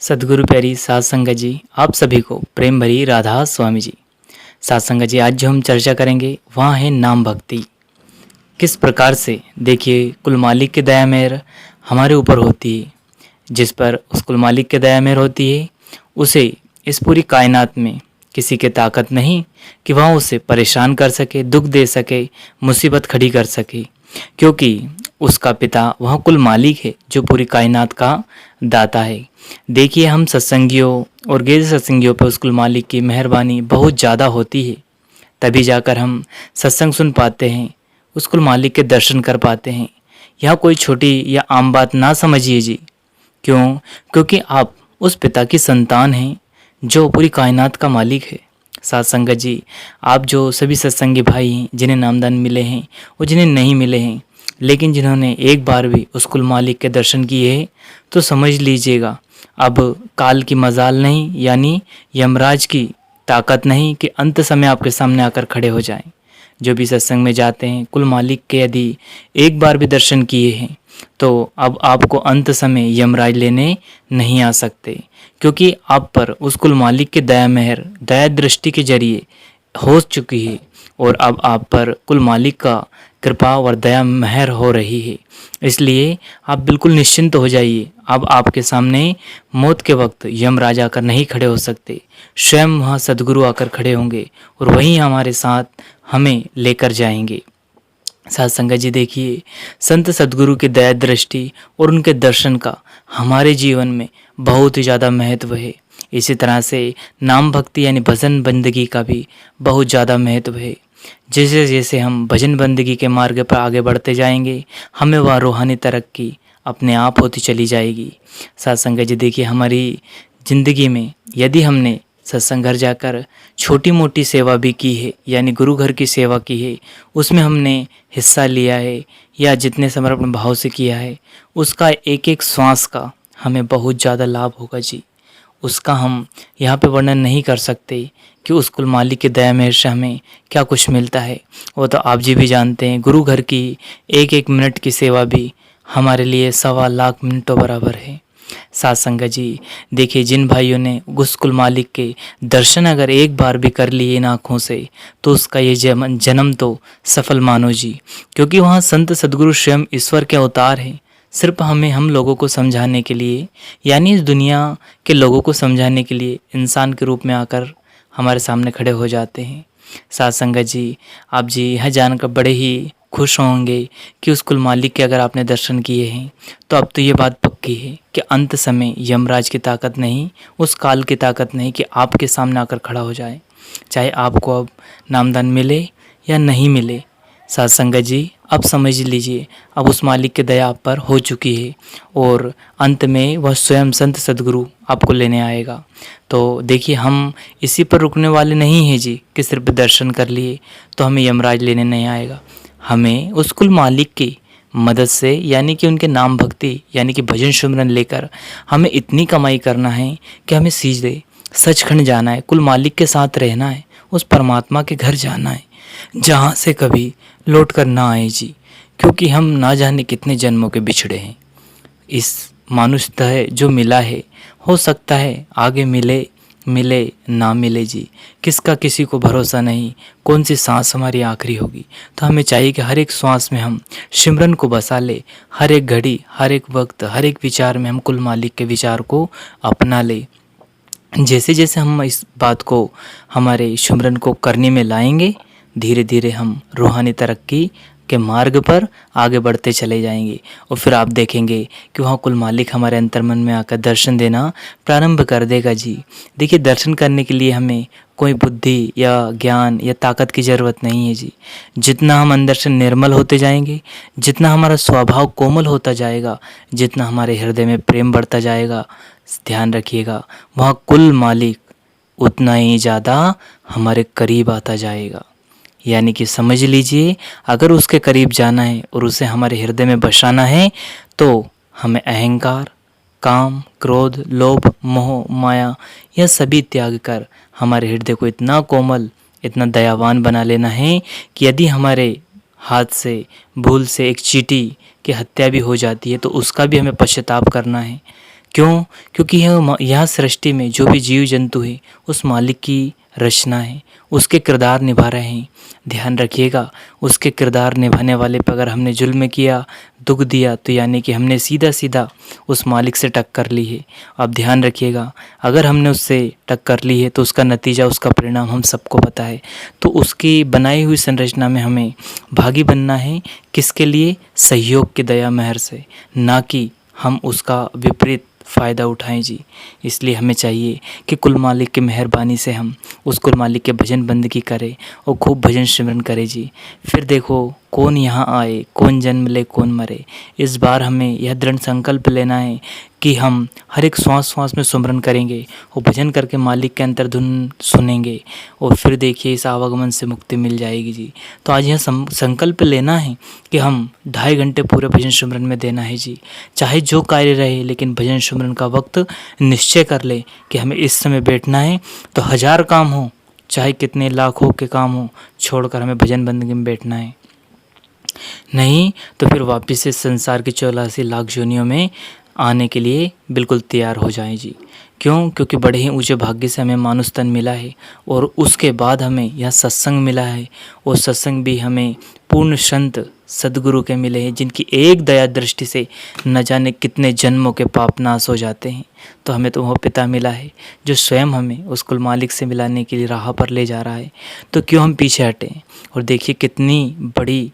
सदगुरु प्यारी सात संगत जी, आप सभी को प्रेम भरी राधा स्वामी जी। सात संगत जी, आज जो हम चर्चा करेंगे वहाँ है नाम भक्ति। किस प्रकार से देखिए कुल मालिक की दया मेहर हमारे ऊपर होती है। जिस पर उस कुल मालिक की दया मेहर होती है उसे इस पूरी कायनात में किसी की ताकत नहीं कि वह उसे परेशान कर सके, दुख दे सके, मुसीबत खड़ी कर सके, क्योंकि उसका पिता वह कुल मालिक है जो पूरी कायनात का दाता है। देखिए हम सत्संगियों और गैर सत्संगियों पर उस कुल मालिक की मेहरबानी बहुत ज़्यादा होती है, तभी जाकर हम सत्संग सुन पाते हैं, उस कुल मालिक के दर्शन कर पाते हैं। यह कोई छोटी या आम बात ना समझिए जी। क्यों? क्योंकि आप उस पिता की संतान हैं जो पूरी कायनात का मालिक है। साथ संगत जी, आप जो सभी सत्संगी भाई हैं जिन्हें नामदान मिले हैं और जिन्हें नहीं मिले हैं, लेकिन जिन्होंने एक बार भी उस कुल मालिक के दर्शन किए हैं, तो समझ लीजिएगा अब काल की मजाल नहीं, यानी यमराज की ताकत नहीं कि अंत समय आपके सामने आकर खड़े हो जाएं। जो भी सत्संग में जाते हैं, कुल मालिक के यदि एक बार भी दर्शन किए हैं तो अब आपको अंत समय यमराज लेने नहीं आ सकते, क्योंकि आप पर उस कुल मालिक की दया मेहर, दया दृष्टि के जरिए हो चुकी है और अब आप पर कुल मालिक का कृपा और दया मेहर हो रही है। इसलिए आप बिल्कुल निश्चिंत हो जाइए। अब आपके सामने मौत के वक्त यमराज आकर नहीं खड़े हो सकते, स्वयं वहाँ सदगुरु आकर खड़े होंगे और वहीं हमारे साथ हमें लेकर जाएंगे। साथ संगत जी, देखिए संत सदगुरु की दया दृष्टि और उनके दर्शन का हमारे जीवन में बहुत ही ज़्यादा महत्व है। इसी तरह से नाम भक्ति यानी भजन बंदगी का भी बहुत ज़्यादा महत्व है। जैसे जैसे हम भजन बंदगी के मार्ग पर आगे बढ़ते जाएंगे, हमें वह रूहानी तरक्की अपने आप होती चली जाएगी। साथ संगत जी, देखिए हमारी ज़िंदगी में यदि हमने सत्संग घर जाकर छोटी मोटी सेवा भी की है, यानी गुरु घर की सेवा की है, उसमें हमने हिस्सा लिया है या जितने समर्पण भाव से किया है, उसका एक एक श्वास का हमें बहुत ज़्यादा लाभ होगा जी। उसका हम यहाँ पे वर्णन नहीं कर सकते कि उस कुल मालिक की दया मेहर से हमें क्या कुछ मिलता है। वो तो आप जी भी जानते हैं, गुरु घर की एक एक मिनट की सेवा भी हमारे लिए 1.25 लाख मिनटों बराबर है। साथ संगत जी, देखिए जिन भाइयों ने उस कुल मालिक के दर्शन अगर एक बार भी कर लिए इन आँखों से, तो उसका ये जन्म तो सफल मानो जी, क्योंकि वहाँ संत सदगुरु स्वयं ईश्वर के अवतार हैं, सिर्फ हम लोगों को समझाने के लिए, यानी इस दुनिया के लोगों को समझाने के लिए इंसान के रूप में आकर हमारे सामने खड़े हो जाते हैं। साथ संगत जी, आप जी यह जानकर बड़े ही खुश होंगे कि उस कुल मालिक के अगर आपने दर्शन किए हैं तो अब तो ये बात पक्की है कि अंत समय यमराज की ताकत नहीं, उस काल की ताकत नहीं कि आपके सामने आकर खड़ा हो जाए, चाहे आपको अब नामदान मिले या नहीं मिले। साथ संगत जी, अब समझ लीजिए अब उस मालिक की दया आप पर हो चुकी है और अंत में वह स्वयं संत सदगुरु आपको लेने आएगा। तो देखिए हम इसी पर रुकने वाले नहीं हैं जी कि सिर्फ दर्शन कर लिए तो हमें यमराज लेने नहीं आएगा। हमें उस कुल मालिक की मदद से, यानी कि उनके नाम भक्ति यानी कि भजन सुमरन लेकर हमें इतनी कमाई करना है कि हमें सीधे सचखंड जाना है, कुल मालिक के साथ रहना है, उस परमात्मा के घर जाना है जहाँ से कभी लौट कर ना आए जी। क्योंकि हम ना जाने कितने जन्मों के बिछड़े हैं। इस मानुषता जो मिला है, हो सकता है आगे मिले मिले ना मिले जी, किसका किसी को भरोसा नहीं, कौन सी सांस हमारी आखिरी होगी। तो हमें चाहिए कि हर एक श्वास में हम सिमरन को बसा ले, हर एक घड़ी, हर एक वक्त, हर एक विचार में हम कुल मालिक के विचार को अपना ले। जैसे जैसे हम इस बात को हमारे सिमरन को करने में लाएंगे, धीरे धीरे हम रूहानी तरक्की के मार्ग पर आगे बढ़ते चले जाएंगे और फिर आप देखेंगे कि वहाँ कुल मालिक हमारे अंतर्मन में आकर दर्शन देना प्रारंभ कर देगा जी। देखिए दर्शन करने के लिए हमें कोई बुद्धि या ज्ञान या ताकत की ज़रूरत नहीं है जी। जितना हम अंदर से निर्मल होते जाएंगे, जितना हमारा स्वभाव कोमल होता जाएगा, जितना हमारे हृदय में प्रेम बढ़ता जाएगा, ध्यान रखिएगा वहाँ कुल मालिक उतना ही ज़्यादा हमारे करीब आता जाएगा। यानी कि समझ लीजिए अगर उसके करीब जाना है और उसे हमारे हृदय में बसाना है तो हमें अहंकार, काम, क्रोध, लोभ, मोह, माया यह सभी त्याग कर हमारे हृदय को इतना कोमल, इतना दयावान बना लेना है कि यदि हमारे हाथ से भूल से एक चींटी की हत्या भी हो जाती है तो उसका भी हमें पश्चाताप करना है, क्यों? क्योंकि यह सृष्टि में जो भी जीव जंतु है उस मालिक की रचना है, उसके किरदार निभा रहे हैं। ध्यान रखिएगा, उसके किरदार निभाने वाले पर अगर हमने जुल्म किया, दुख दिया, तो यानी कि हमने सीधा सीधा उस मालिक से टक्कर ली है। अब ध्यान रखिएगा, अगर हमने उससे टक्कर ली है तो उसका नतीजा, उसका परिणाम हम सबको पता है। तो उसकी बनाई हुई संरचना में हमें भागी बनना है। किसके लिए? सहयोग की दया मेहर से, ना कि हम उसका विपरीत फ़ायदा उठाएं जी। इसलिए हमें चाहिए कि कुल मालिक की मेहरबानी से हम उस कुल मालिक के भजन बंदगी करें और खूब भजन सिमरन करें जी। फिर देखो, कौन यहाँ आए, कौन जन्म ले, कौन मरे। इस बार हमें यह दृढ़ संकल्प लेना है कि हम हर एक श्वास श्वास में सुमरन करेंगे और भजन करके मालिक के अंतर्धुन सुनेंगे, और फिर देखिए इस आवागमन से मुक्ति मिल जाएगी जी। तो आज यह संकल्प लेना है कि हम 2.5 घंटे पूरे भजन सिमरन में देना है जी। चाहे जो कार्य रहे, लेकिन भजन सिमरन का वक्त निश्चय कर ले कि हमें इस समय बैठना है। तो 1000 काम हो, चाहे कितने लाखों के काम हो, छोड़कर हमें भजन बंदगी में बैठना है। नहीं तो फिर वापस से संसार की 84 लाख योनियों में आने के लिए बिल्कुल तैयार हो जाएं जी। क्यों? क्योंकि बड़े ही ऊंचे भाग्य से हमें मानुष तन मिला है, और उसके बाद हमें यह सत्संग मिला है, और सत्संग भी हमें पूर्ण संत सद्गुरु के मिले हैं, जिनकी एक दया दृष्टि से न जाने कितने जन्मों के पाप नाश हो जाते हैं। तो हमें तो वह पिता मिला है जो स्वयं हमें उस कुल मालिक से मिलाने के लिए राह पर ले जा रहा है। तो क्यों हम पीछे हटें? और देखिए कितनी बड़ी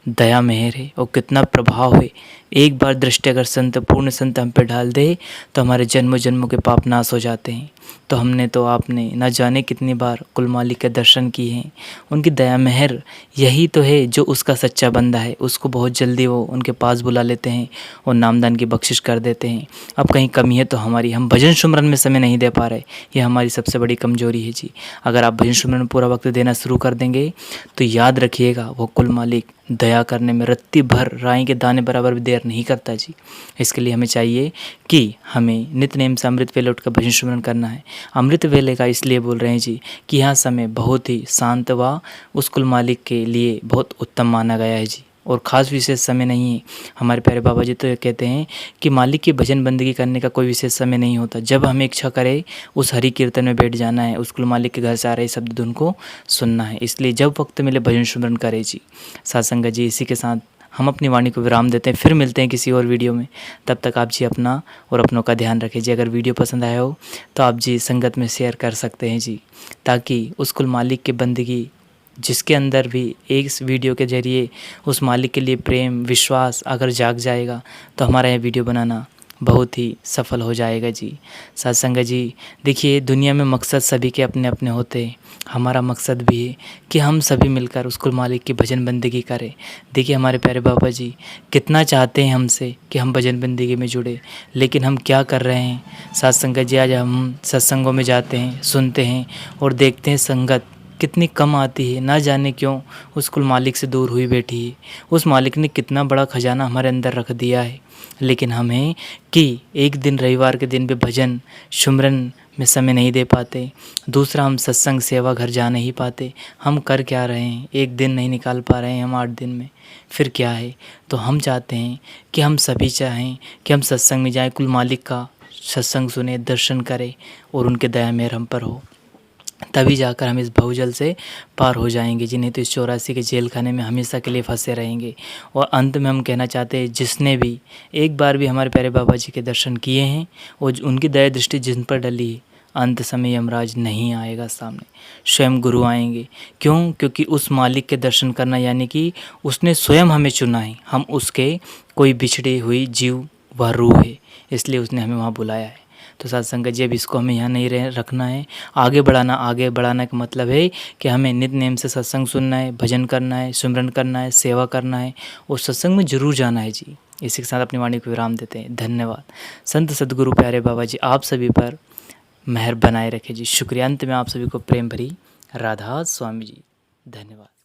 दया मेहर है और कितना प्रभाव है। एक बार दृष्टि अगर संत, पूर्ण संत हम पे डाल दे तो हमारे जन्मों जन्मों के पाप नाश हो जाते हैं। तो हमने तो आपने न जाने कितनी बार कुल मालिक के दर्शन किए हैं। उनकी दया मेहर यही तो है जो उसका सच्चा बंदा है, उसको बहुत जल्दी वो उनके पास बुला लेते हैं और नामदान की बख्शिश कर देते हैं। अब कहीं कमी है तो हमारी, हम भजन सुमरन में समय नहीं दे पा रहे, यह हमारी सबसे बड़ी कमजोरी है जी। अगर आप भजन सुमरन में पूरा वक्त देना शुरू कर देंगे तो याद रखिएगा, वो कुल मालिक दया करने में रत्ती भर राई के दाने बराबर भी देर नहीं करता जी। इसके लिए हमें चाहिए कि हमें नित्य नेम से अमृत वेले उठकर भजन सुमरन करना है। अमृत वेले का इसलिए बोल रहे हैं जी कि यह समय बहुत ही शांत व उस कुल मालिक के लिए बहुत उत्तम माना गया है जी, और ख़ास विशेष समय नहीं है। हमारे प्यारे बाबा जी तो कहते हैं कि मालिक की भजन बंदगी करने का कोई विशेष समय नहीं होता। जब हमें इच्छा करे उस हरि कीर्तन में बैठ जाना है, उस कुल मालिक के घर से आ रहे शब्द धुन को सुनना है। इसलिए जब वक्त मिले भजन सुमरन करें जी। साथ जी, इसी के साथ हम अपनी वाणी को विराम देते हैं। फिर मिलते हैं किसी और वीडियो में। तब तक आप जी अपना और अपनों का ध्यान रखें जी। अगर वीडियो पसंद आया हो तो आप जी संगत में शेयर कर सकते हैं जी, ताकि उस कुल मालिक की बंदगी जिसके अंदर भी एक इस वीडियो के ज़रिए उस मालिक के लिए प्रेम विश्वास अगर जाग जाएगा तो हमारा यह वीडियो बनाना बहुत ही सफल हो जाएगा जी। सत्संग जी, देखिए दुनिया में मकसद सभी के अपने अपने होते हैं। हमारा मकसद भी है कि हम सभी मिलकर उस कुल मालिक की भजन बंदगी करें। देखिए हमारे प्यारे बाबा जी कितना चाहते हैं हमसे कि हम भजन बंदगी में जुड़े, लेकिन हम क्या कर रहे हैं? सत्संग जी, आज हम सत्संगों में जाते हैं, सुनते हैं और देखते हैं संगत कितनी कम आती है। ना जाने क्यों उस कुल मालिक से दूर हुई बैठी है। उस मालिक ने कितना बड़ा खजाना हमारे अंदर रख दिया है, लेकिन हमें कि एक दिन रविवार के दिन भी भजन सुमरन में समय नहीं दे पाते। दूसरा, हम सत्संग सेवा घर जा नहीं पाते। हम कर क्या रहे हैं? एक दिन नहीं निकाल पा रहे हैं हम 8 दिन में, फिर क्या है? तो हम चाहते हैं कि हम सभी चाहें कि हम सत्संग में जाएं, कुल मालिक का सत्संग सुने, दर्शन करें और उनके दया मेहर हम पर हो। तभी जाकर हम इस भवजल से पार हो जाएंगे जी, नहीं तो इस 84 के जेल खाने में हमेशा के लिए फंसे रहेंगे। और अंत में हम कहना चाहते हैं, जिसने भी एक बार भी हमारे प्यारे बाबा जी के दर्शन किए हैं और उनकी दया दृष्टि जिन पर डली है, अंत समय यमराज नहीं आएगा सामने, स्वयं गुरु आएंगे। क्यों? क्योंकि उस मालिक के दर्शन करना यानी कि उसने स्वयं हमें चुना है। हम उसके कोई बिछड़ी हुई जीव व रूह है, इसलिए उसने हमें वहाँ बुलाया है। तो सत्संग जी, अब इसको हमें यहाँ नहीं रखना है, आगे बढ़ाना। आगे बढ़ाने का मतलब है कि हमें नित्य नेम से सत्संग सुनना है, भजन करना है, सिमरन करना है, सेवा करना है और सत्संग में जरूर जाना है जी। इसी के साथ अपनी वाणी को विराम देते हैं। धन्यवाद। संत सद्गुरु प्यारे बाबा जी आप सभी पर मेहर बनाए रखे जी। शुक्रिया। अंत में आप सभी को प्रेम भरी राधा स्वामी जी। धन्यवाद।